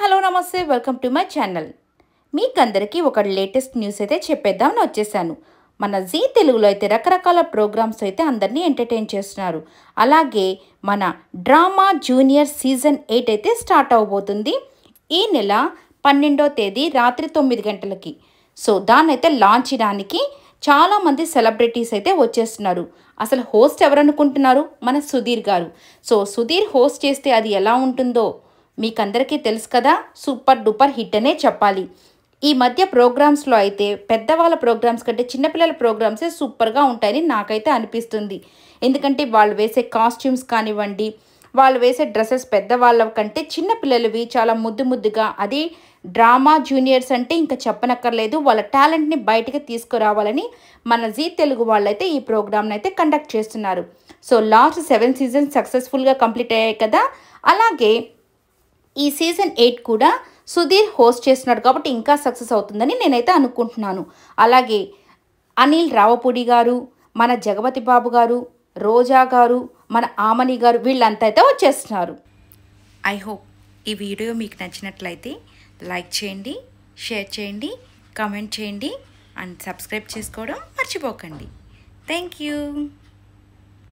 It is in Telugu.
హలో నమస్తే వెల్కమ్ టు మై ఛానల్. మీకందరికీ ఒక లేటెస్ట్ న్యూస్ అయితే చెప్పేద్దామని వచ్చేసాను. మన జీ తెలుగులో అయితే రకరకాల ప్రోగ్రామ్స్ అయితే అందరినీ ఎంటర్టైన్ చేస్తున్నారు. అలాగే మన డ్రామా జూనియర్ సీజన్ 8 అయితే స్టార్ట్ అవబోతుంది ఈ నెల 12వ తేదీ రాత్రి 9 గంటలకి. సో దాన్ని అయితే లాంచ్ చేయడానికి చాలామంది సెలబ్రిటీస్ అయితే వచ్చేస్తున్నారు. అసలు హోస్ట్ ఎవరనుకుంటున్నారు? మన సుధీర్ గారు. సో సుధీర్ హోస్ట్ చేస్తే అది ఎలా ఉంటుందో మీకందరికీ తెలుసు కదా, సూపర్ డూపర్ హిట్ అనే చెప్పాలి. ఈ మధ్య ప్రోగ్రామ్స్లో అయితే పెద్దవాళ్ళ ప్రోగ్రామ్స్ కంటే చిన్నపిల్లల ప్రోగ్రామ్సే సూపర్గా ఉంటాయని నాకైతే అనిపిస్తుంది. ఎందుకంటే వాళ్ళు వేసే కాస్ట్యూమ్స్ కానివ్వండి, వాళ్ళు వేసే డ్రెస్సెస్ పెద్దవాళ్ళ కంటే చిన్నపిల్లలవి చాలా ముద్దు ముద్దుగా, అది డ్రామా జూనియర్స్ అంటే ఇంకా చెప్పనక్కర్లేదు. వాళ్ళ టాలెంట్ని బయటకు తీసుకురావాలని మన జీ తెలుగు వాళ్ళైతే ఈ ప్రోగ్రామ్ని అయితే కండక్ట్ చేస్తున్నారు. సో లాస్ట్ 7 సీజన్స్ సక్సెస్ఫుల్గా కంప్లీట్ అయ్యాయి కదా, అలాగే ఈ సీజన్ 8 కూడా సుధీర్ హోస్ట్ చేస్తున్నాడు కాబట్టి ఇంకా సక్సెస్ అవుతుందని నేనైతే అనుకుంటున్నాను. అలాగే అనిల్ రావపూడి గారు, మన జగపతి బాబు గారు, రోజా గారు, మన ఆమని గారు, వీళ్ళంతా అయితే వచ్చేస్తున్నారు. ఐ హోప్ ఈ వీడియో మీకు నచ్చినట్లయితే లైక్ చేయండి, షేర్ చేయండి, కామెంట్ చేయండి అండ్ సబ్స్క్రైబ్ చేసుకోవడం మర్చిపోకండి. Thank you.